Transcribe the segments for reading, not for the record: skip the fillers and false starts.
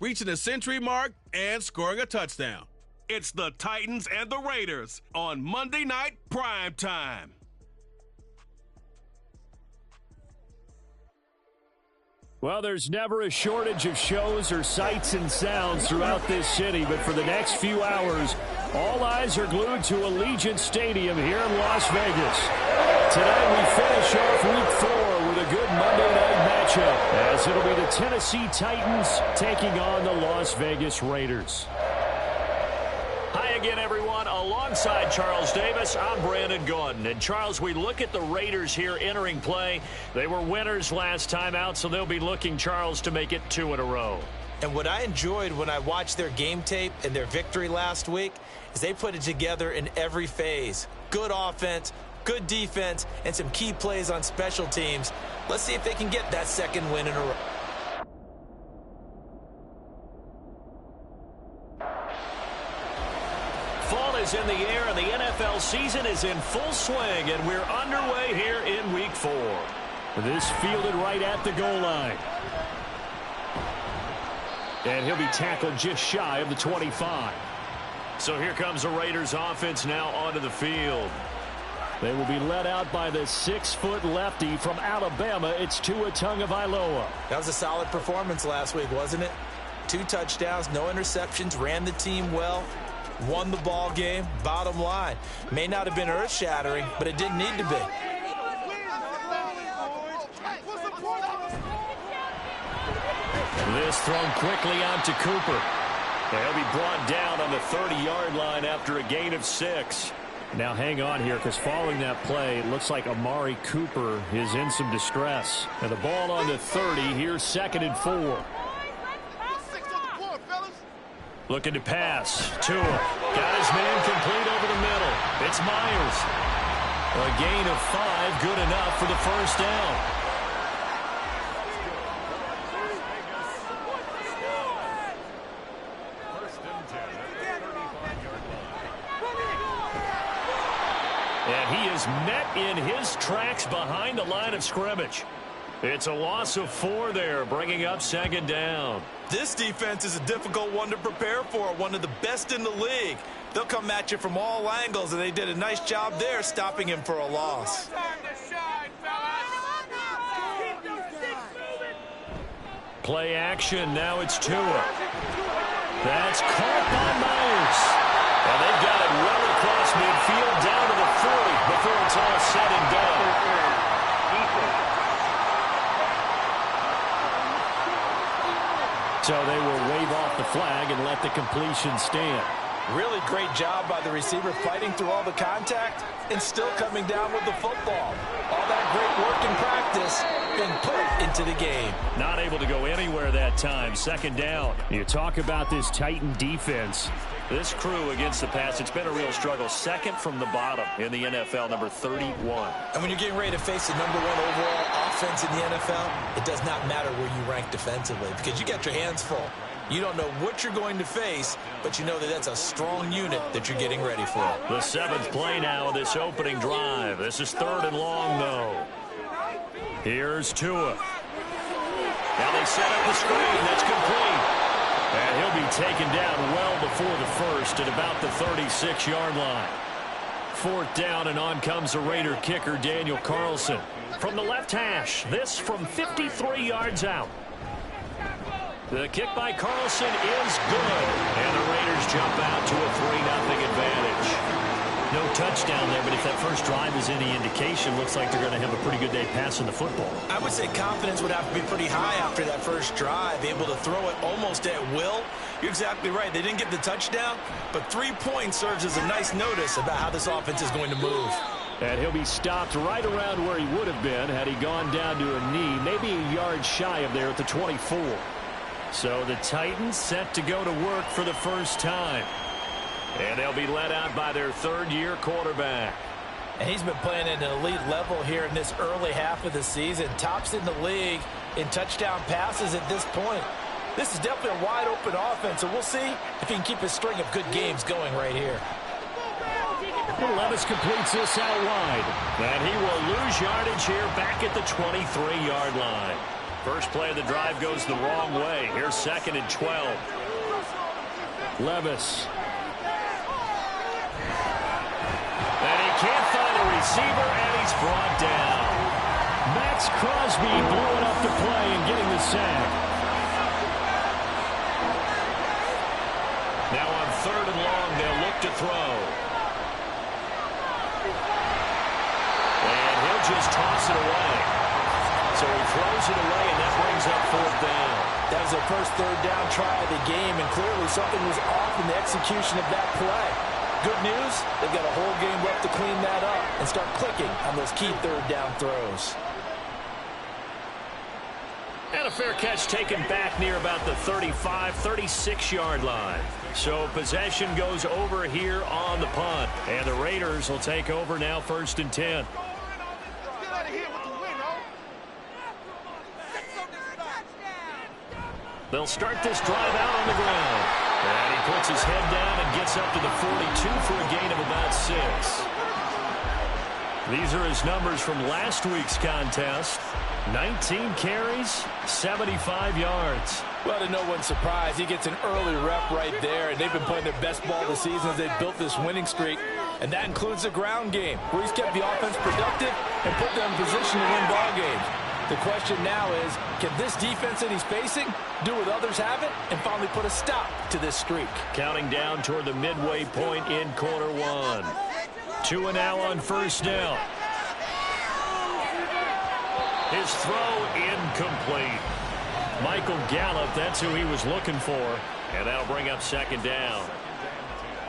reaching the century mark and scoring a touchdown. It's the Titans and the Raiders on Monday Night Prime Time. Well, there's never a shortage of shows or sights and sounds throughout this city, but for the next few hours, all eyes are glued to Allegiant Stadium here in Las Vegas. Tonight we finish off Week 4 with a good Monday night matchup, as it'll be the Tennessee Titans taking on the Las Vegas Raiders. Hi again, everyone. Alongside Charles Davis, I'm Brandon Gordon. And, Charles, we look at the Raiders here entering play. They were winners last time out, so they'll be looking, Charles, to make it 2 in a row. And what I enjoyed when I watched their game tape and their victory last week is they put it together in every phase. Good offense, good defense, and some key plays on special teams. Let's see if they can get that second win in a row. Fall is in the air, and the NFL season is in full swing, and we're underway here in Week 4. This fielded right at the goal line. And he'll be tackled just shy of the 25. So here comes the Raiders offense now onto the field. They will be led out by the 6-foot lefty from Alabama. It's Tua Tagovailoa. That was a solid performance last week, wasn't it? 2 touchdowns, no interceptions, ran the team well. Won the ball game. Bottom line, may not have been earth-shattering, but it didn't need to be. This thrown quickly onto Cooper. He'll be brought down on the 30-yard line after a gain of 6. Now hang on here, because following that play, it looks like Amari Cooper is in some distress. And the ball on the 30, here's 2nd and 4. Looking to pass. Tua got his man complete over the middle. It's Myers. A gain of 5, good enough for the first down. And he is met in his tracks behind the line of scrimmage. It's a loss of 4 there, bringing up 2nd down. This defense is a difficult one to prepare for, one of the best in the league. They'll come at you from all angles, and they did a nice job there stopping him for a loss. Play action, now it's Tua. That's caught by Myers. And they've got it well across midfield down to the 40 before it's all said and done. So they will wave off the flag and let the completion stand. Really great job by the receiver fighting through all the contact and still coming down with the football. All that great work in practice being put into the game. Not able to go anywhere that time. 2nd down. You talk about this Titan defense. This crew against the pass, it's been a real struggle. 2nd from the bottom in the NFL, number 31. And when you're getting ready to face the #1 overall offense in the NFL, it does not matter where you rank defensively because you got your hands full. You don't know what you're going to face, but you know that that's a strong unit that you're getting ready for. The 7th play now of this opening drive. This is 3rd and long, though. Here's Tua. Now they set up the screen. That's complete. And he'll be taken down well before the first at about the 36-yard line. 4th down, and on comes the Raider kicker, Daniel Carlson. From the left hash, this from 53 yards out. The kick by Carlson is good. And the Raiders jump out to a 3-0 advantage. No touchdown there, but if that first drive is any indication, looks like they're going to have a pretty good day passing the football. I would say confidence would have to be pretty high after that first drive, able to throw it almost at will. You're exactly right. They didn't get the touchdown, but 3 points serves as a nice notice about how this offense is going to move. And he'll be stopped right around where he would have been had he gone down to a knee, maybe a yard shy of there at the 24. So the Titans set to go to work for the first time. And they'll be led out by their 3rd-year quarterback. And he's been playing at an elite level here in this early half of the season. Tops in the league in touchdown passes at this point. This is definitely a wide-open offense, so we'll see if he can keep a string of good games going right here. Levis completes this out wide. And he will lose yardage here back at the 23-yard line. First play of the drive goes the wrong way. Here's 2nd and 12. Levis. And he can't find a receiver, and he's brought down. Max Crosby blowing up the play and getting the sack. Now on 3rd and long, they'll look to throw. And he'll just toss it away. So he throws it away, and that brings up 4th down. That was their first 3rd down try of the game, and clearly something was off in the execution of that play. Good news, they've got a whole game left to clean that up and start clicking on those key 3rd down throws. And a fair catch taken back near about the 35, 36-yard line. So possession goes over here on the punt. And the Raiders will take over now 1st and 10. They'll start this drive out on the ground. And he puts his head down and gets up to the 42 for a gain of about 6. These are his numbers from last week's contest. 19 carries, 75 yards. Well, to no one's surprise, he gets an early rep right there, and they've been playing their best ball this season as they've built this winning streak. And that includes the ground game, where he's kept the offense productive and put them in position to win ball games. The question now is, can this defense that he's facing do what others haven't and finally put a stop to this streak? Counting down toward the midway point in quarter 1. 2 and now on 1st down. His throw incomplete. Michael Gallup, that's who he was looking for. And that'll bring up 2nd down.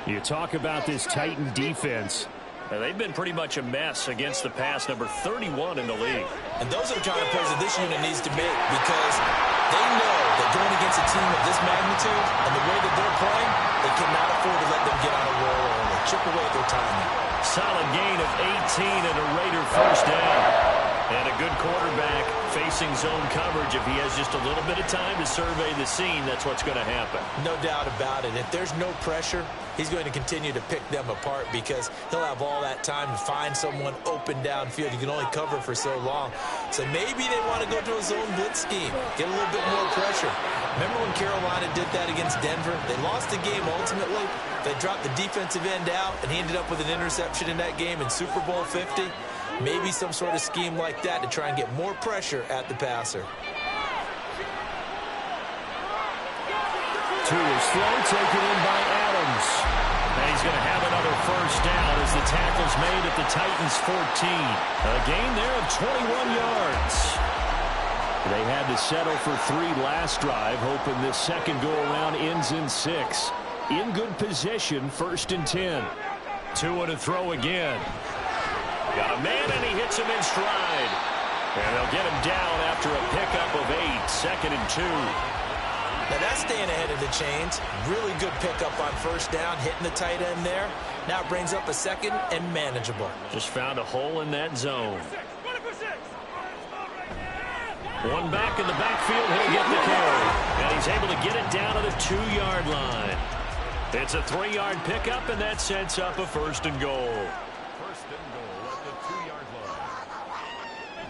You talk about this Titan defense. And they've been pretty much a mess against the pass, number 31 in the league. And those are the kind of plays that this unit needs to make, because they know that going against a team of this magnitude and the way that they're playing, they cannot afford to let them get on a roll or chip away at their timing. Solid gain of 18 and a Raider 1st down. And a good quarterback facing zone coverage. If he has just a little bit of time to survey the scene, that's what's going to happen. No doubt about it. If there's no pressure, he's going to continue to pick them apart, because he'll have all that time to find someone open downfield. You can only cover for so long. So maybe they want to go to a zone blitz scheme, get a little bit more pressure. Remember when Carolina did that against Denver? They lost the game ultimately. They dropped the defensive end out, and he ended up with an interception in that game in Super Bowl 50. Maybe some sort of scheme like that to try and get more pressure at the passer. To his throw, taken in by Adams. And he's going to have another 1st down as the tackle's made at the Titans' 14. A gain there of 21 yards. They had to settle for 3 last drive, hoping this second go-around ends in 6. In good position, 1st and 10. 2 to throw again. Got a man, and he hits him in stride. And they'll get him down after a pickup of 8, 2nd and 2. Now that's staying ahead of the chains. Really good pickup on 1st down, hitting the tight end there. Now it brings up a 2nd and manageable. Just found a hole in that zone. One back in the backfield, he'll get the carry. And he's able to get it down to the 2-yard line. It's a 3-yard pickup, and that sets up a 1st and goal.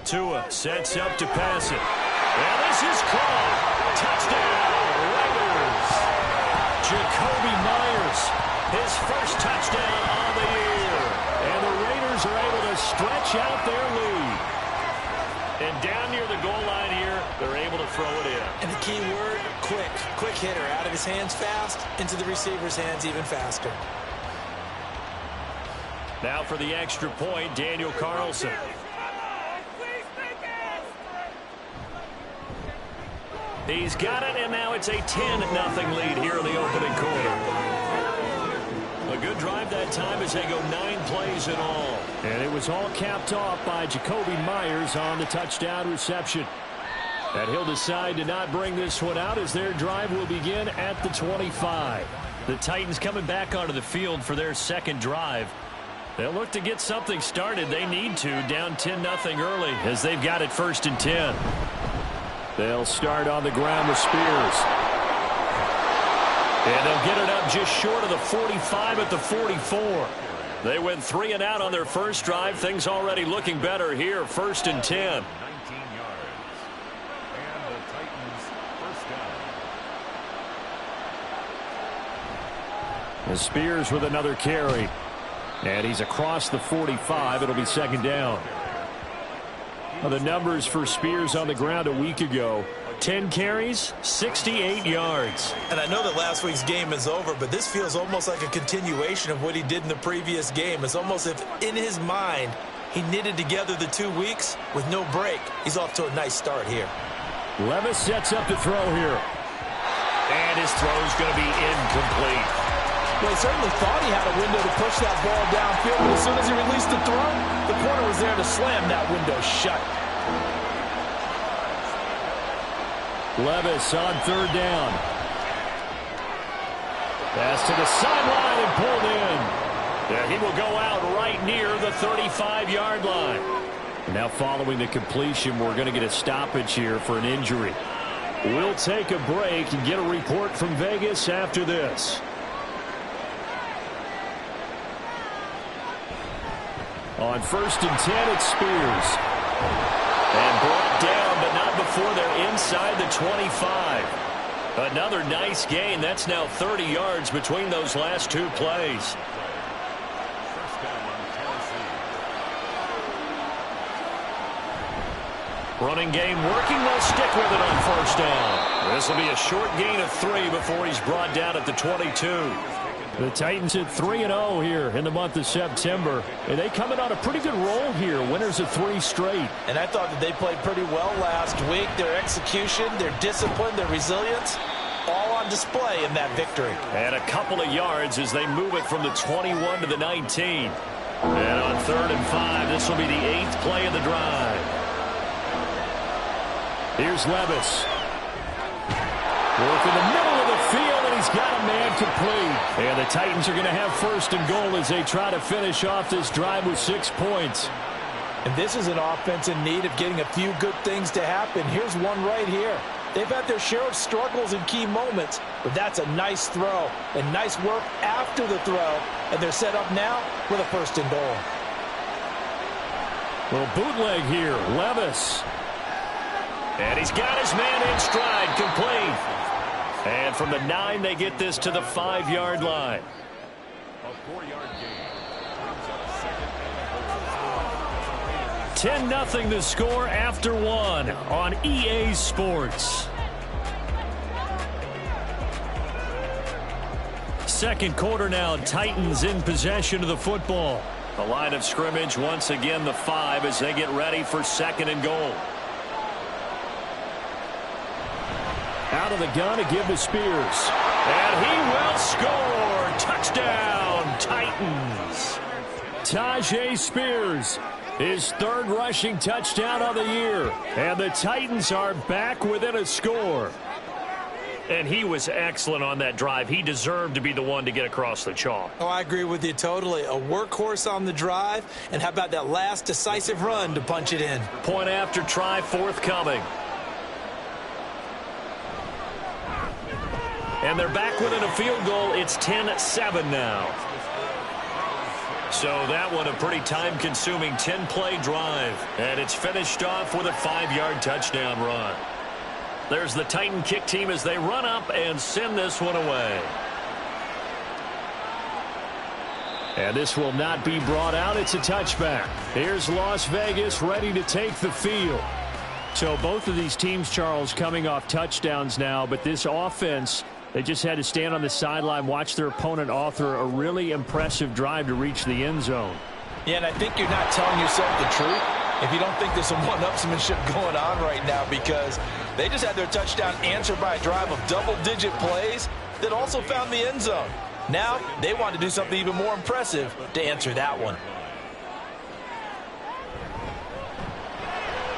Tua sets up to pass it. And this is caught. Touchdown, Raiders. Jacoby Myers, his first touchdown on the year. And the Raiders are able to stretch out their lead. And down near the goal line here, they're able to throw it in. And the key word, quick. Quick hitter. Out of his hands fast, into the receiver's hands even faster. Now for the extra point, Daniel Carlson. He's got it, and now it's a 10-0 lead here in the opening quarter. A good drive that time as they go 9 plays in all. And it was all capped off by Jacoby Myers on the touchdown reception. And he'll decide to not bring this one out as their drive will begin at the 25. The Titans coming back onto the field for their 2nd drive. They'll look to get something started. They need to, down 10-0 early as they've got it 1st and 10. They'll start on the ground with Spears. And they'll get it up just short of the 45 at the 44. They went 3 and out on their first drive. Things already looking better here, 1st and 10. And Spears with another carry. And he's across the 45. It'll be second down. Well, the numbers for Spears on the ground a week ago. 10 carries, 68 yards. And I know that last week's game is over, but this feels almost like a continuation of what he did in the previous game. It's almost as if in his mind he knitted together the 2 weeks with no break. He's off to a nice start here. Levis sets up to throw here. And his throw's going to be incomplete. Well, he certainly thought he had a window to push that ball downfield, but as soon as he released the throw, the corner was there to slam that window shut. Levis on third down. Pass to the sideline and pulled in. Yeah, he will go out right near the 35-yard line. Now following the completion, we're going to get a stoppage here for an injury. We'll take a break and get a report from Vegas after this. On 1st and 10, it's Spears. And brought down, but not before they're inside the 25. Another nice gain. That's now 30 yards between those last two plays. Running game working. They'll stick with it on 1st down. This will be a short gain of 3 before he's brought down at the 22. The Titans at 3-0 here in the month of September. And they coming on a pretty good roll here. Winners of 3 straight. And I thought that they played pretty well last week. Their execution, their discipline, their resilience, all on display in that victory. And a couple of yards as they move it from the 21 to the 19. And on 3rd and 5, this will be the 8th play of the drive. Here's Levis. Work in the middle of the field, and he's got a man complete. And the Titans are going to have 1st and goal as they try to finish off this drive with 6 points. And this is an offense in need of getting a few good things to happen. Here's one right here. They've had their share of struggles in key moments, but that's a nice throw and nice work after the throw. And they're set up now with a 1st and goal. Little bootleg here. Levis. And he's got his man in stride, complete. And from the 9, they get this to the 5-yard line. A 4-yard gain. 10-0 the score after 1 on EA Sports. Second quarter now, Titans in possession of the football. The line of scrimmage once again the 5 as they get ready for 2nd and goal. Out of the gun to give to Spears. And he will score. Touchdown, Titans. Tajay Spears, his 3rd rushing touchdown of the year. And the Titans are back within a score. And he was excellent on that drive. He deserved to be the one to get across the chalk. Oh, I agree with you totally. A workhorse on the drive. And how about that last decisive run to punch it in? Point after try forthcoming. And they're back within a field goal. It's 10-7 now. So that one a pretty time-consuming 10-play drive. And it's finished off with a 5-yard touchdown run. There's the Titan kick team as they run up and send this one away. And this will not be brought out. It's a touchback. Here's Las Vegas ready to take the field. So both of these teams, Charles, coming off touchdowns now, but this offense, they just had to stand on the sideline, watch their opponent author a really impressive drive to reach the end zone. Yeah, and I think you're not telling yourself the truth if you don't think there's some one-upsmanship going on right now, because they just had their touchdown answered by a drive of double-digit plays that also found the end zone. Now they want to do something even more impressive to answer that one.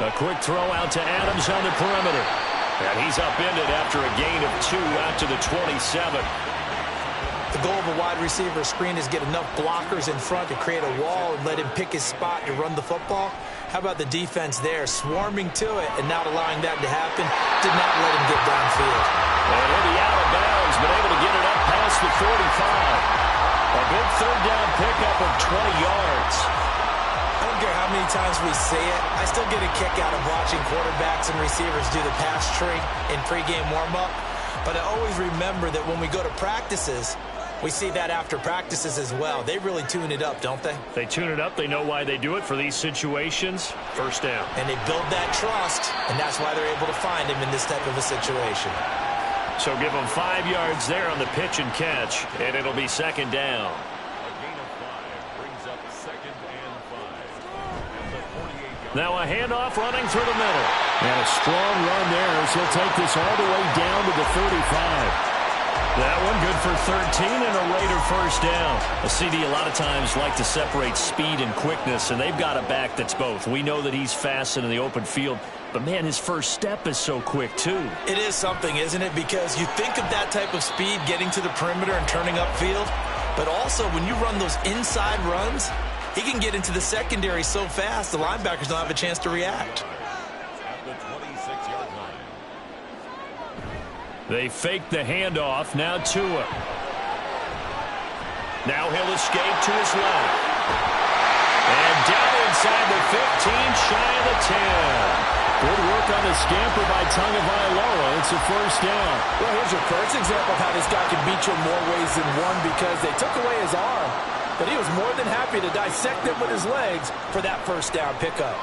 A quick throw out to Adams on the perimeter. And he's upended after a gain of 2 out to the 27. The goal of a wide receiver screen is get enough blockers in front to create a wall and let him pick his spot to run the football. How about the defense there, swarming to it and not allowing that to happen? Did not let him get downfield. And he'll be out of bounds, but able to get it up past the 45. A big 3rd down pickup of 20 yards. I don't care how many times we say it, I still get a kick out of watching quarterbacks and receivers do the pass tree in pregame warm-up. But I always remember that when we go to practices, We see that after practices as well. They really tune it up, don't they? They tune it up. They know why they do it for these situations. First down. And they build that trust, and that's why they're able to find him in this type of a situation. So give them 5 yards there on the pitch and catch, and it'll be second down. A gain of 5 brings up 2nd and 5. At the 48-yard Now a handoff running through the middle. And a strong run there as he'll take this all the way down to the 35. That one good for 13 and a Raider first down. A CD a lot of times like to separate speed and quickness, and they've got a back that's both. We know that he's fast in the open field, but, man, his first step is so quick, too. It is something, isn't it? Because you think of that type of speed getting to the perimeter and turning upfield, but also when you run those inside runs, he can get into the secondary so fast the linebackers don't have a chance to react. at the 26-yard line. They fake the handoff. Now Tua. Now he'll escape to his left. And down inside the 15, shy of the 10. Good work on the scamper by Tagovailoa. It's a first down. Well, here's your first example of how this guy can beat you in more ways than one, because they took away his arm, but he was more than happy to dissect them with his legs for that first down pickup.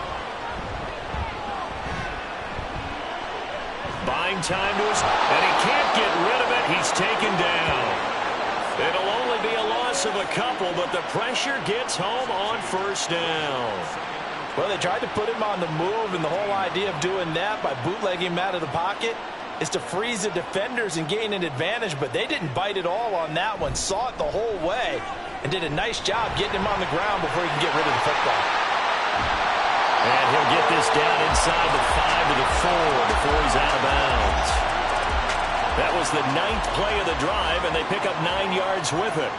Buying time to us, and he can't get rid of it. He's taken down. It'll only be a loss of a couple, but the pressure gets home on first down. Well, they tried to put him on the move, and the whole idea of doing that by bootlegging him out of the pocket is to freeze the defenders and gain an advantage, but they didn't bite at all on that one. Saw it the whole way and did a nice job getting him on the ground before he can get rid of the football. And he'll get this down inside the 5 to the 4 before he's out of bounds. That was the 9th play of the drive, and they pick up 9 yards with it.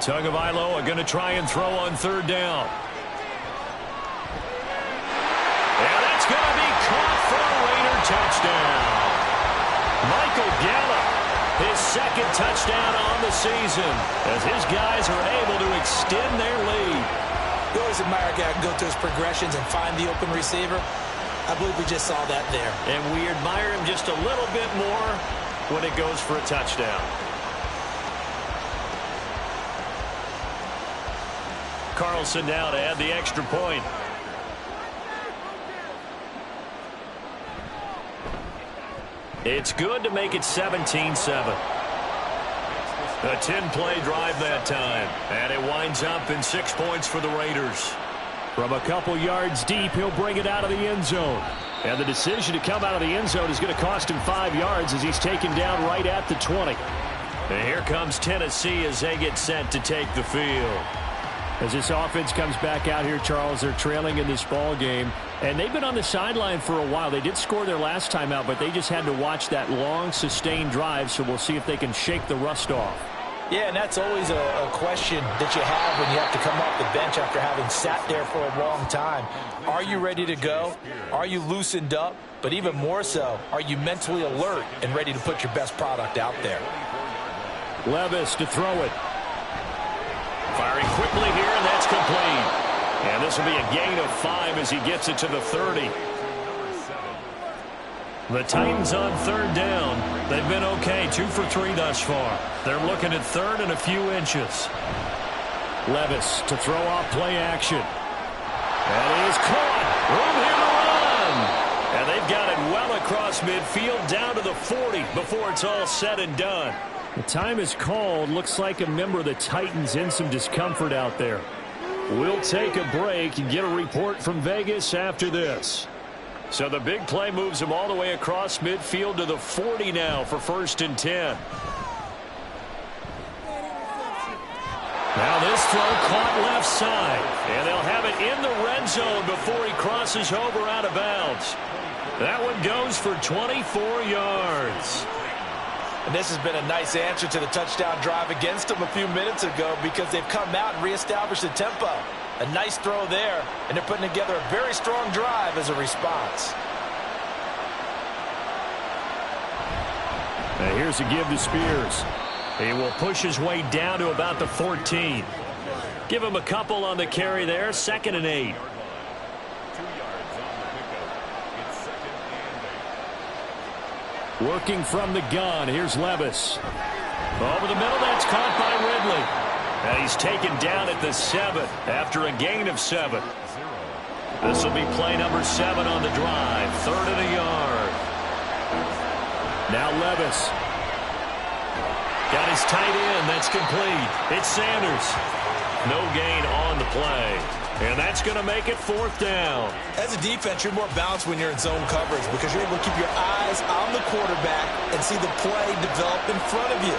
Tagovailoa going to try and throw on third down. And that's going to be caught for a Raider touchdown. Michael Gallup, his second touchdown on the season, as his guys are able to extend their lead. You always admire a guy who can go through his progressions and find the open receiver. I believe we just saw that there. And we admire him just a little bit more when it goes for a touchdown. Carlson now to add the extra point. It's good to make it 17-7. A 10-play drive that time. And it winds up in 6 points for the Raiders. From a couple yards deep, he'll bring it out of the end zone. And the decision to come out of the end zone is going to cost him 5 yards as he's taken down right at the 20. And here comes Tennessee as they get set to take the field. As this offense comes back out here, Charles, they're trailing in this ball game. And they've been on the sideline for a while. They did score their last time out, but they just had to watch that long, sustained drive, so we'll see if they can shake the rust off. Yeah, and that's always a question that you have when you have to come off the bench after having sat there for a long time. Are you ready to go? Are you loosened up? But even more so, are you mentally alert and ready to put your best product out there? Levis to throw it. Firing quickly here, and that's complete. And this will be a gain of 5 as he gets it to the 30. The Titans on third down. They've been okay, 2 for 3 thus far. They're looking at third and a few inches. Levis to throw off play action. And he is caught. Room here to run. And they've got it well across midfield down to the 40 before it's all said and done. The time is called. Looks like a member of the Titans in some discomfort out there. We'll take a break and get a report from Vegas after this. So the big play moves him all the way across midfield to the 40 now for 1st and 10. Now this throw caught left side. And they'll have it in the red zone before he crosses over out of bounds. That one goes for 24 yards. And this has been a nice answer to the touchdown drive against them a few minutes ago, because they've come out and reestablished the tempo. A nice throw there, and they're putting together a very strong drive as a response. Now here's a give to Spears. He will push his way down to about the 14. Give him a couple on the carry there, 2nd and 8. 2 yards on the pickup. It's 2nd and 8. Working from the gun, here's Levis. Over the middle, that's caught by Ridley. And he's taken down at the 7 after a gain of 7. This will be play number 7 on the drive. 3rd and a yard. Now Levis. Got his tight end. That's complete. It's Sanders. No gain on the play. And that's going to make it 4th down. As a defense, you're more balanced when you're in zone coverage because you're able to keep your eyes on the quarterback and see the play develop in front of you.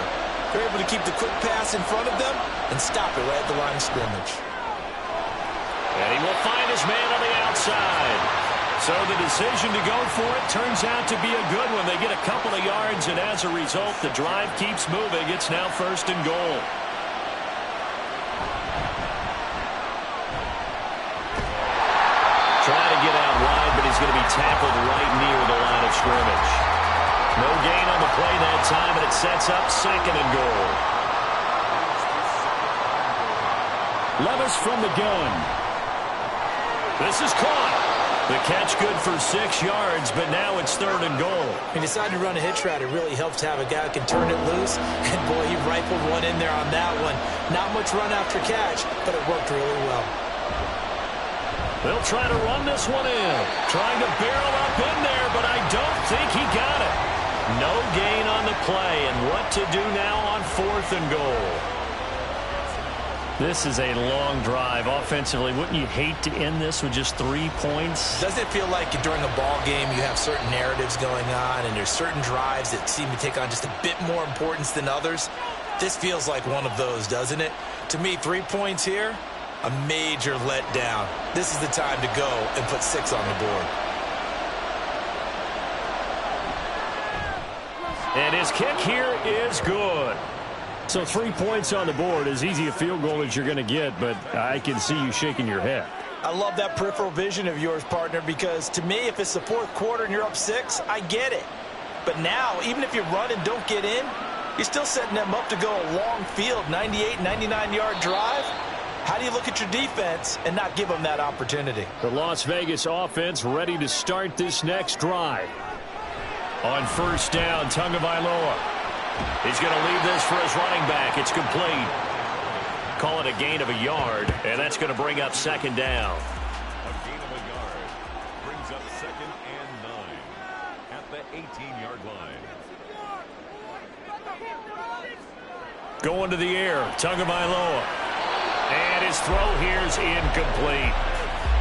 You're able to keep the quick pass in front of them and stop it right at the line of scrimmage. And he will find his man on the outside. So the decision to go for it turns out to be a good one. They get a couple of yards, and as a result, the drive keeps moving. It's now 1st and goal. Trying to get out wide, but he's going to be tackled right near the line of scrimmage. No gain on the play that time, and it sets up 2nd and goal. Levis from the gun. This is caught. The catch good for 6 yards, but now it's 3rd and goal. He decided to run a hitch route. It really helps to have a guy who can turn it loose. And, boy, he rifled one in there on that one. Not much run after catch, but it worked really well. They'll try to run this one in. Trying to barrel up in there, but I don't think he got it. No gain on the play, and what to do now on 4th and goal. This is a long drive offensively. Wouldn't you hate to end this with just 3 points? Doesn't it feel like during a ball game you have certain narratives going on and there's certain drives that seem to take on just a bit more importance than others? This feels like one of those, doesn't it? To me, 3 points here, a major letdown. This is the time to go and put 6 on the board. And his kick here is good. So 3 points on the board, as easy a field goal as you're going to get, but I can see you shaking your head. I love that peripheral vision of yours, partner, because to me, if it's the 4th quarter and you're up 6, I get it. But now, even if you run and don't get in, you're still setting them up to go a long field, 98, 99-yard drive. How do you look at your defense and not give them that opportunity? The Las Vegas offense ready to start this next drive. On 1st down, Tagovailoa. He's going to leave this for his running back. It's complete. Call it a gain of a yard, and that's going to bring up 2nd down. A gain of a yard brings up 2nd and 9 at the 18-yard line. Going to the air, Tagovailoa. And his throw here is incomplete.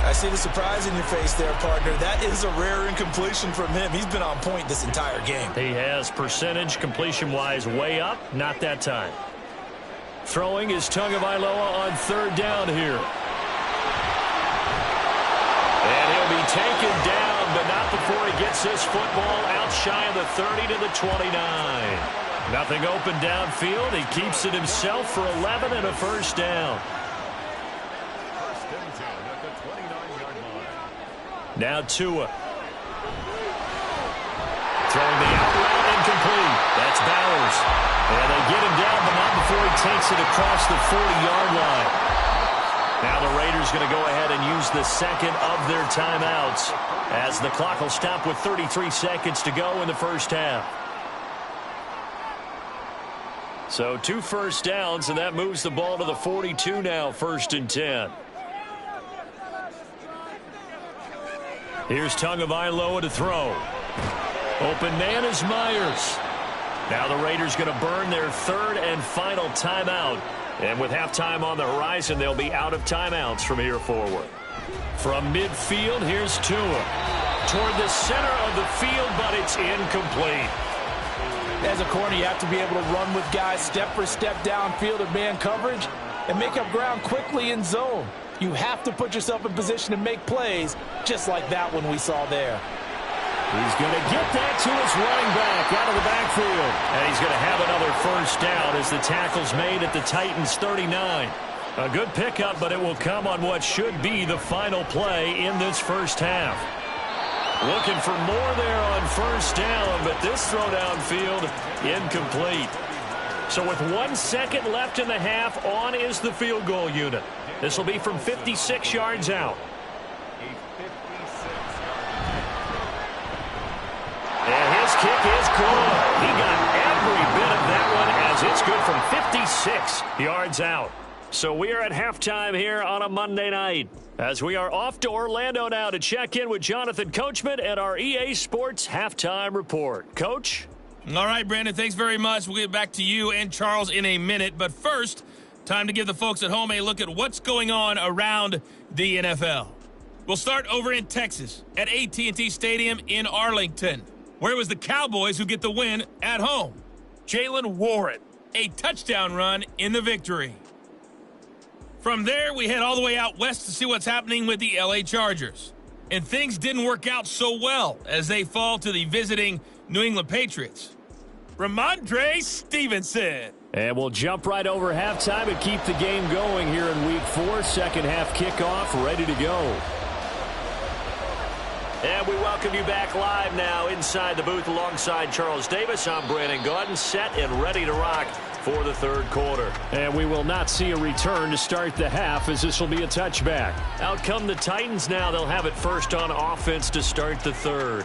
I see the surprise in your face there, partner. That is a rare incompletion from him. He's been on point this entire game. He has percentage completion-wise way up, not that time. Throwing is Tagovailoa on 3rd down here. And he'll be taken down, but not before he gets this football out shy of the 30 to the 29. Nothing open downfield. He keeps it himself for 11 and a 1st down. Now Tua. Throwing the out route incomplete. That's Bowers. And they get him down, but not before he takes it across the 40-yard line. Now the Raiders going to go ahead and use the 2nd of their timeouts as the clock will stop with 33 seconds to go in the 1st half. So 2 first downs, and that moves the ball to the 42 now, 1st and 10. Here's Tagovailoa to throw. Open man is Myers. Now the Raiders going to burn their 3rd and final timeout. And with halftime on the horizon, they'll be out of timeouts from here forward. From midfield, here's Tua. Toward the center of the field, but it's incomplete. As a corner, you have to be able to run with guys step for step downfield of man coverage and make up ground quickly in zone. You have to put yourself in position to make plays, just like that one we saw there. He's going to get that to his running back out of the backfield. And he's going to have another 1st down as the tackle's made at the Titans' 39. A good pickup, but it will come on what should be the final play in this 1st half. Looking for more there on 1st down, but this throw downfield incomplete. So with 1 second left in the half, on is the field goal unit. This will be from 56 yards out. And his kick is good. He got every bit of that one as it's good from 56 yards out. So we are at halftime here on a Monday night as we are off to Orlando now to check in with Jonathan Coachman and our EA Sports Halftime Report. Coach? All right, Brandon, thanks very much. We'll get back to you and Charles in a minute. But first, time to give the folks at home a look at what's going on around the NFL. We'll start over in Texas at AT&T Stadium in Arlington, where it was the Cowboys who get the win at home. Jalen Warren, a touchdown run in the victory. From there, we head all the way out west to see what's happening with the LA Chargers. And things didn't work out so well as they fall to the visiting New England Patriots. Ramondre Stevenson. And we'll jump right over halftime and keep the game going here in Week 4. Second half kickoff, ready to go. And we welcome you back live now inside the booth alongside Charles Davis. I'm Brandon Gaudin, set and ready to rock for the third quarter. And we will not see a return to start the half as this will be a touchback. Out come the Titans now. They'll have it first on offense to start the third.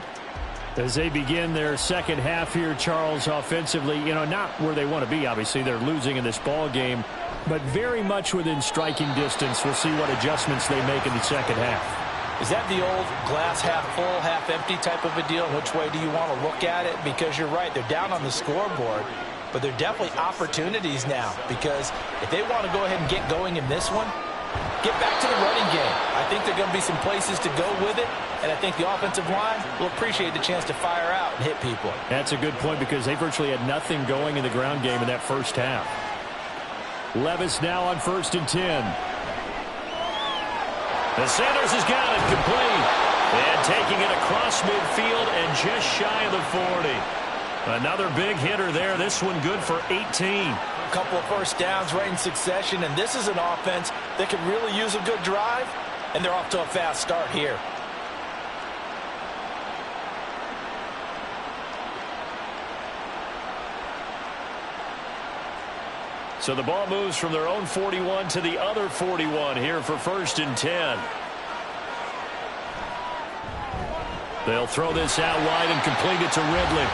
As they begin their second half here, Charles, offensively, not where they want to be, obviously. They're losing in this ball game, but very much within striking distance. We'll see what adjustments they make in the second half. Is that the old glass half full, half empty type of a deal? Which way do you want to look at it? Because you're right, they're down on the scoreboard, but they're definitely opportunities now, because if they want to go ahead and get going in this one, get back to the running game. I think there are going to be some places to go with it, and I think the offensive line will appreciate the chance to fire out and hit people. That's a good point because they virtually had nothing going in the ground game in that first half. Levis now on 1st and 10. The Sanders has got it complete. And taking it across midfield and just shy of the 40. Another big hitter there. This one good for 18. A couple of first downs right in succession, and this is an offense that could really use a good drive, and they're off to a fast start here. So the ball moves from their own 41 to the other 41 here for 1st and 10. They'll throw this out wide and complete it to Ridley.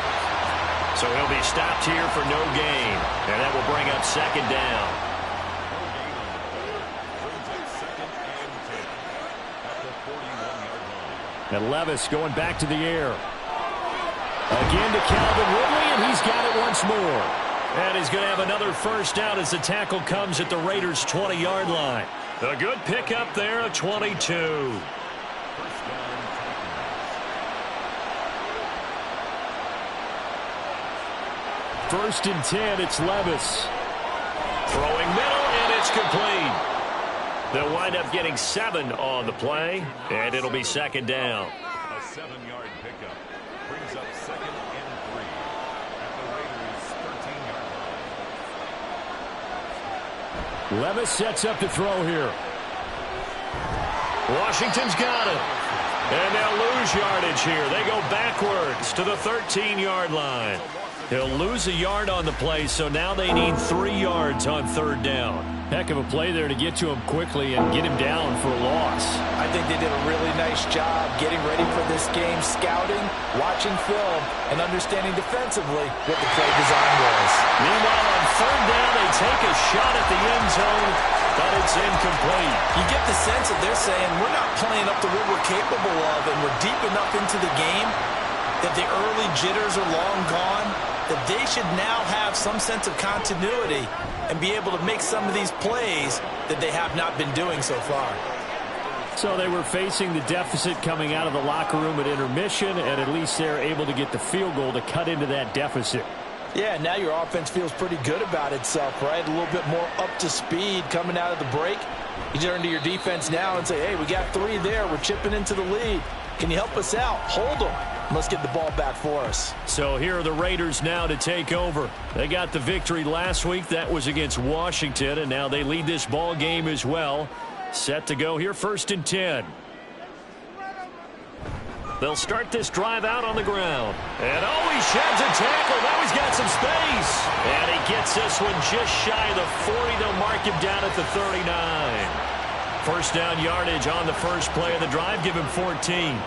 So he'll be stopped here for no gain. And that will bring up 2nd down. And Levis going back to the air. Again to Calvin Ridley, and he's got it once more. And he's going to have another first down as the tackle comes at the Raiders' 20-yard line. A good pickup there of 22. First and 10, it's Levis. Throwing middle, and it's complete. They'll wind up getting 7 on the play, and it'll be 2nd down. A 7-yard pickup brings up 2nd and 3 at the Raiders' 13-yard line. Levis sets up to throw here. Washington's got it. And they'll lose yardage here. They go backwards to the 13-yard line. He'll lose a yard on the play, so now they need 3 yards on 3rd down. Heck of a play there to get to him quickly and get him down for a loss. I think they did a really nice job getting ready for this game, scouting, watching film, and understanding defensively what the play design was. Meanwhile, on 3rd down, they take a shot at the end zone, but it's incomplete. You get the sense that they're saying, we're not playing up to what we're capable of, and we're deep enough into the game that the early jitters are long gone, that they should now have some sense of continuity and be able to make some of these plays that they have not been doing so far. So they were facing the deficit coming out of the locker room at intermission, and at least they're able to get the field goal to cut into that deficit. Yeah, now your offense feels pretty good about itself, right? A little bit more up to speed coming out of the break. You turn to your defense now and say, hey, we got 3 there. We're chipping into the lead. Can you help us out? Hold them. Let's get the ball back for us. So here are the Raiders now to take over. They got the victory last week. That was against Washington, and now they lead this ball game as well. Set to go here, 1st and 10. They'll start this drive out on the ground. And he sheds a tackle. Now he's got some space. And he gets this one just shy of the 40. They'll mark him down at the 39. First down yardage on the first play of the drive. Give him 14.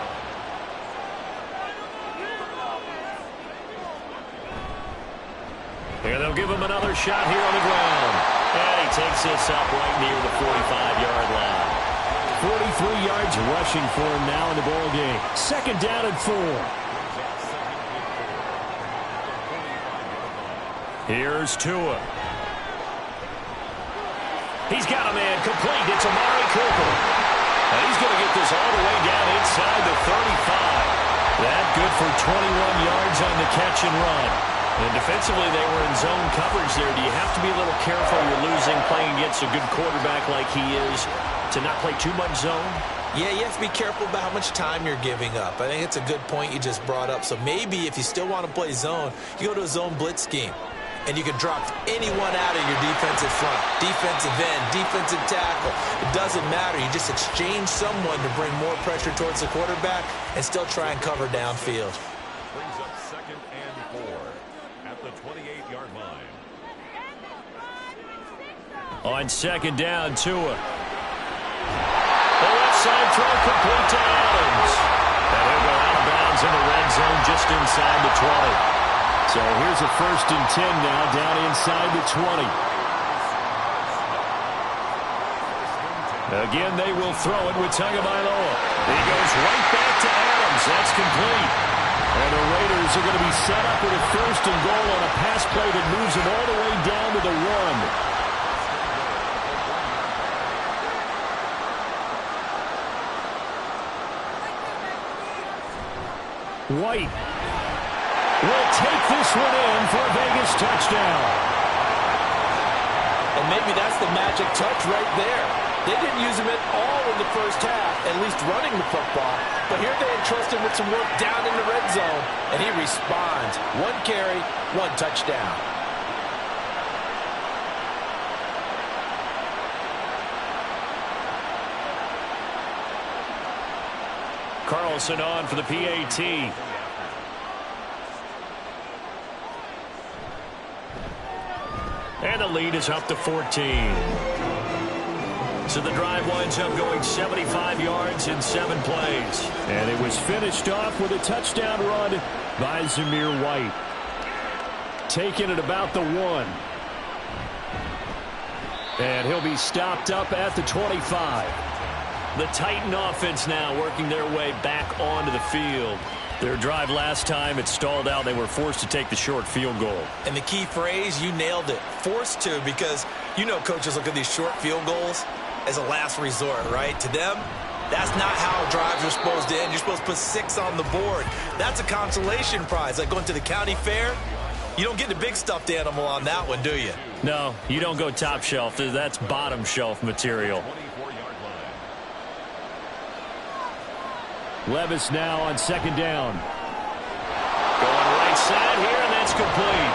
And they'll give him another shot here on the ground. And he takes this up right near the 45-yard line. 43 yards rushing for him now in the ball game. Second down and 4. Here's Tua. He's got a man complete. It's Amari Cooper. And he's going to get this all the way down inside the 35. That good for 21 yards on the catch and run. And defensively, they were in zone coverage there. Do you have to be a little careful? You're losing playing against a good quarterback like he is to not play too much zone? Yeah, you have to be careful about how much time you're giving up. I think it's a good point you just brought up. So maybe if you still want to play zone, you go to a zone blitz scheme. And you can drop anyone out of your defensive front, defensive end, defensive tackle. It doesn't matter. You just exchange someone to bring more pressure towards the quarterback and still try and cover downfield. Brings up 2nd and 4 at the 28-yard line. On second down, Tua. The left side throw complete to Adams. And he'll go out of bounds in the red zone just inside the 20. So here's a 1st and 10 now, down inside the 20. Again, they will throw it with Tagovailoa. He goes right back to Adams. That's complete. And the Raiders are going to be set up with a 1st and goal on a pass play that moves them all the way down to the 1. White will take this one in for a Vegas touchdown. And maybe that's the magic touch right there. They didn't use him at all in the first half, at least running the football. But here they entrust him with some work down in the red zone, and he responds. 1 carry, 1 touchdown. Carlson on for the PAT. And the lead is up to 14. So the drive winds up going 75 yards in 7 plays. And it was finished off with a touchdown run by Zamir White. Taking it about the 1. And he'll be stopped up at the 25. The Titan offense now working their way back onto the field. Their drive last time, it stalled out. They were forced to take the short field goal. And the key phrase, you nailed it, forced to, because you know coaches look at these short field goals as a last resort, right? To them, that's not how drives are supposed to end. You're supposed to put 6 on the board. That's a consolation prize, like going to the county fair. You don't get the big stuffed animal on that one, do you? No, you don't go top shelf. That's bottom shelf material. Levis now on second down. Going right side here, and that's complete.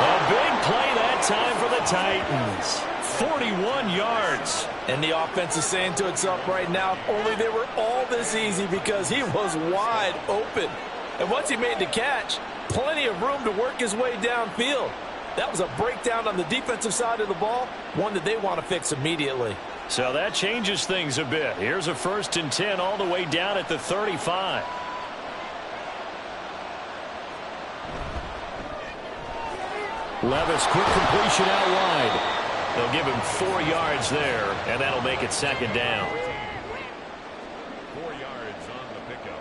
A big play that time for the Titans. 41 yards. And the offense is saying to itself right now, if only they were all this easy, because he was wide open. And once he made the catch, plenty of room to work his way downfield. That was a breakdown on the defensive side of the ball, one that they want to fix immediately. So that changes things a bit. Here's a 1st and 10 all the way down at the 35. Levis, quick completion out wide. They'll give him 4 yards there, and that'll make it 2nd down. 4 yards on the pickup.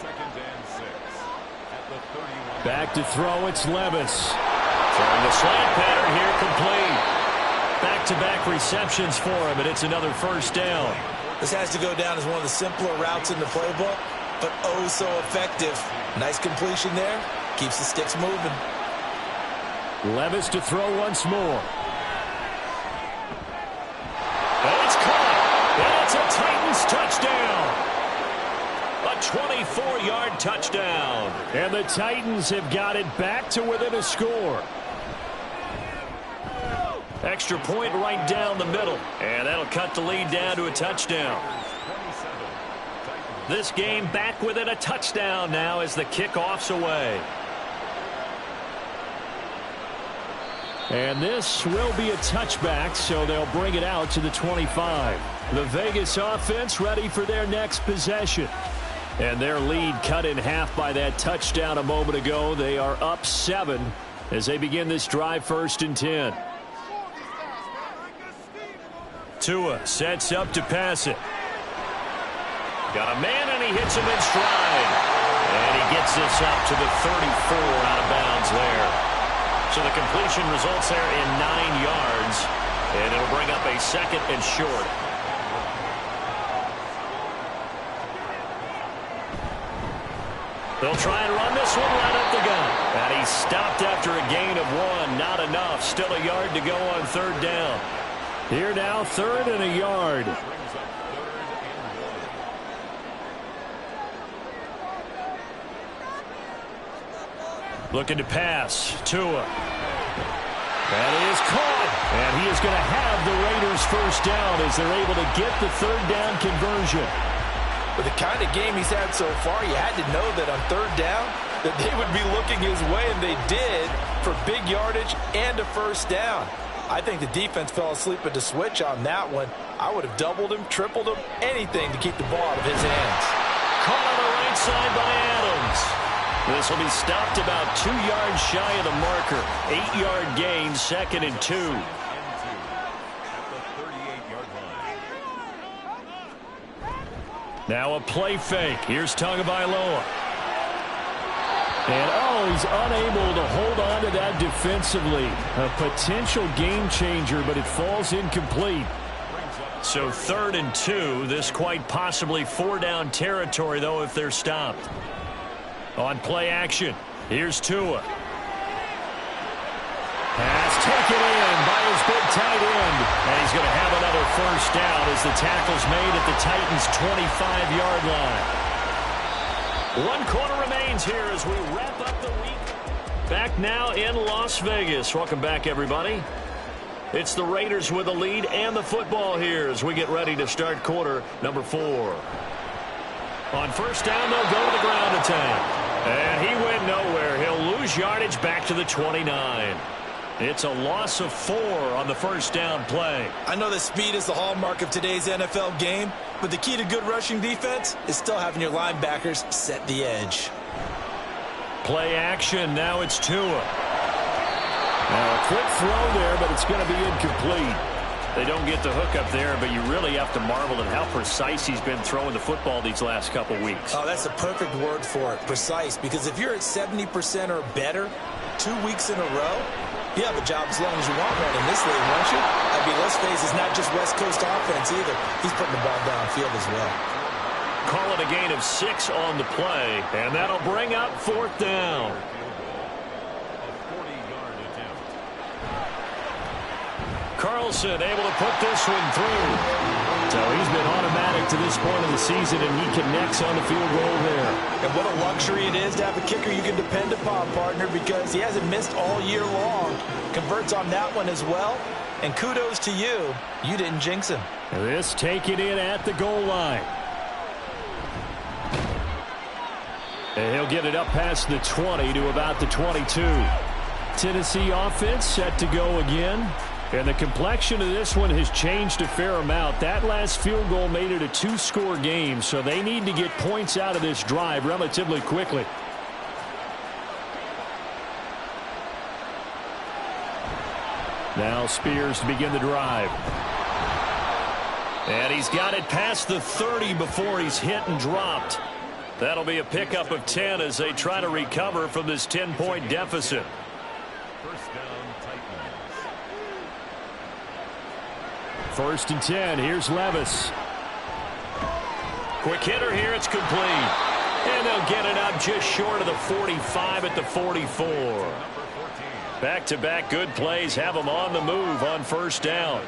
2nd and 6 at the 31. Back to throw, it's Levis. Throwing the slant pattern here complete. Back-to-back receptions for him, and it's another 1st down. This has to go down as one of the simpler routes in the playbook, but oh so effective. Nice completion there. Keeps the sticks moving. Levis to throw once more. And it's caught. And it's a Titans touchdown. A 24-yard touchdown. And the Titans have got it back to within a score. Extra point right down the middle. And that'll cut the lead down to a touchdown. This game back within a touchdown now as the kickoff's away. And this will be a touchback, so they'll bring it out to the 25. The Vegas offense ready for their next possession. And their lead cut in half by that touchdown a moment ago. They are up 7 as they begin this drive 1st and 10. Tua sets up to pass it. Got a man, and he hits him in stride. And he gets this up to the 34 out of bounds there. So the completion results there in 9 yards. And it'll bring up a 2nd and short. They'll try and run this one right up the gut. And he stopped after a gain of 1. Not enough. Still a yard to go on 3rd down. Here now, 3rd and a yard. Looking to pass. Tua. That is caught. And he is going to have the Raiders 1st down as they're able to get the 3rd down conversion. With the kind of game he's had so far, you had to know that on 3rd down that they would be looking his way, and they did, for big yardage and a 1st down. I think the defense fell asleep at the switch on that one. I would have doubled him, tripled him, anything to keep the ball out of his hands. Caught on the right side by Adams. This will be stopped about 2 yards shy of the marker. 8-yard gain, 2nd and 2. Now a play fake. Here's Tagovailoa. And, he's unable to hold on to that defensively. A potential game changer, but it falls incomplete. So 3rd and 2. This quite possibly 4-down territory, though, if they're stopped. On play action, here's Tua. Pass taken in by his big tight end. And he's going to have another 1st down as the tackle's made at the Titans' 25-yard line. 1 quarter remains here as we wrap up the week. Back now in Las Vegas. Welcome back, everybody. It's the Raiders with the lead and the football here as we get ready to start quarter number 4. On 1st down, they'll go to the ground attack. And he went nowhere. He'll lose yardage back to the 29. It's a loss of 4 on the 1st down play. I know that speed is the hallmark of today's NFL game, but the key to good rushing defense is still having your linebackers set the edge. Play action. Now it's Tua. Now a quick throw there, but it's going to be incomplete. They don't get the hook up there, but you really have to marvel at how precise he's been throwing the football these last couple weeks. Oh, that's a perfect word for it, precise, because if you're at 70% or better 2 weeks in a row, you have a job as long as you want one in this league, won't you? I mean, let's face it, it's not just West Coast offense either. He's putting the ball downfield as well. Call it a gain of 6 on the play, and that'll bring up 4th down. Carlson able to put this one through. So he's been automatic to this point of the season, and he connects on the field goal there. And what a luxury it is to have a kicker you can depend upon, partner, because he hasn't missed all year long. Converts on that one as well. And kudos to you. You didn't jinx him. This taken in at the goal line. And he'll get it up past the 20 to about the 22. Tennessee offense set to go again. And the complexion of this one has changed a fair amount. That last field goal made it a 2-score game, so they need to get points out of this drive relatively quickly. Now Spears to begin the drive. And he's got it past the 30 before he's hit and dropped. That'll be a pickup of 10 as they try to recover from this 10-point deficit. 1st and 10. Here's Levis. Quick hitter here. It's complete. And they'll get it up just short of the 45 at the 44. Back-to-back good plays have them on the move on 1st down.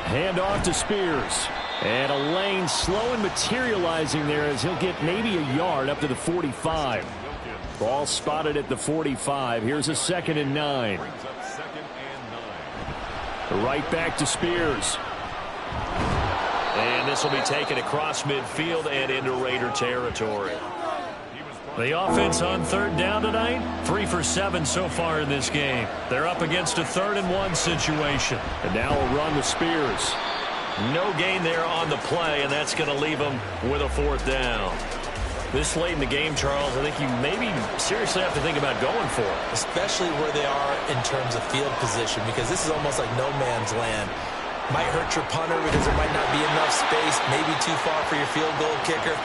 Hand off to Spears. And a lane slow and materializing there as he'll get maybe a yard up to the 45. Ball spotted at the 45. Here's a 2nd and 9. Right back to Spears. And this will be taken across midfield and into Raider territory. The offense on 3rd down tonight, 3 for 7 so far in this game. They're up against a 3rd and 1 situation. And now a run to Spears. No gain there on the play, and that's going to leave them with a 4th down. This late in the game, Charles, I think you maybe seriously have to think about going for it. Especially where they are in terms of field position, because this is almost like no man's land. Might hurt your punter because there might not be enough space, maybe too far for your field goal kicker.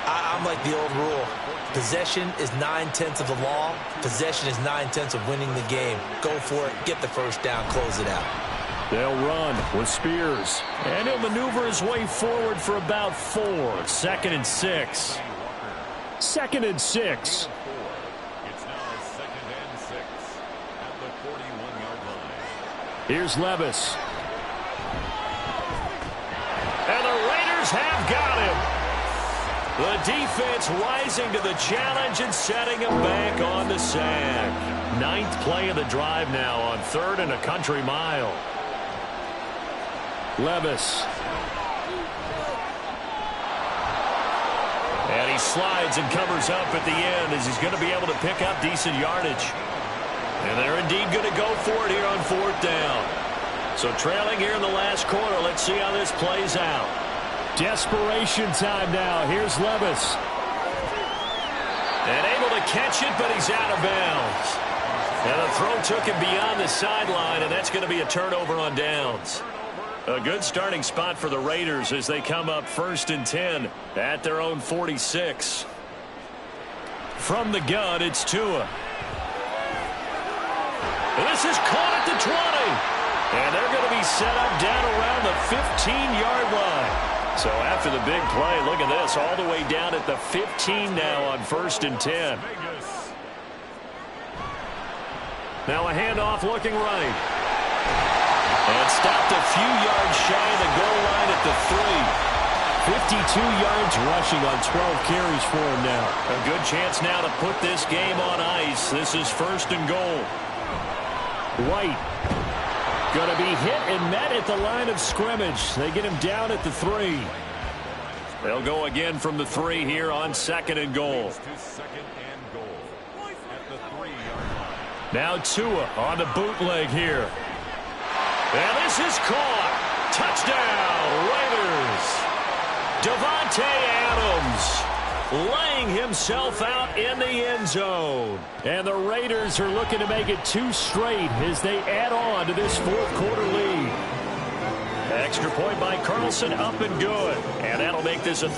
I'm like the old rule. Possession is 9/10 of the law. Possession is 9/10 of winning the game. Go for it, get the first down, close it out. They'll run with Spears. And he'll maneuver his way forward for about 4. 2nd and 6. 2nd and 6. It's now 2nd and 6 at the 41-yard line. Here's Levis. And the Raiders have got him. The defense rising to the challenge and setting him back on the sack. 9th play of the drive now on 3rd and a country mile. Levis. And he slides and covers up at the end as he's going to be able to pick up decent yardage. And they're indeed going to go for it here on 4th down. So trailing here in the last quarter. Let's see how this plays out. Desperation time now. Here's Levis. And able to catch it, but he's out of bounds. And the throw took him beyond the sideline, and that's going to be a turnover on downs. A good starting spot for the Raiders as they come up 1st and 10 at their own 46. From the gun, it's Tua. This is caught at the 20. And they're going to be set up down around the 15-yard line. So after the big play, look at this, all the way down at the 15 now on 1st and 10. Now a handoff looking right. And stopped a few yards shy of the goal line at the 3. 52 yards rushing on 12 carries for him now. A good chance now to put this game on ice. This is 1st and goal. White going to be hit and met at the line of scrimmage. They get him down at the 3. They'll go again from the 3 here on 2nd and goal. Now Tua on the bootleg here. And this is caught. Touchdown, Raiders. Davante Adams laying himself out in the end zone. And the Raiders are looking to make it 2 straight as they add on to this 4th quarter lead. Extra point by Carlson, up and good. And that'll make this a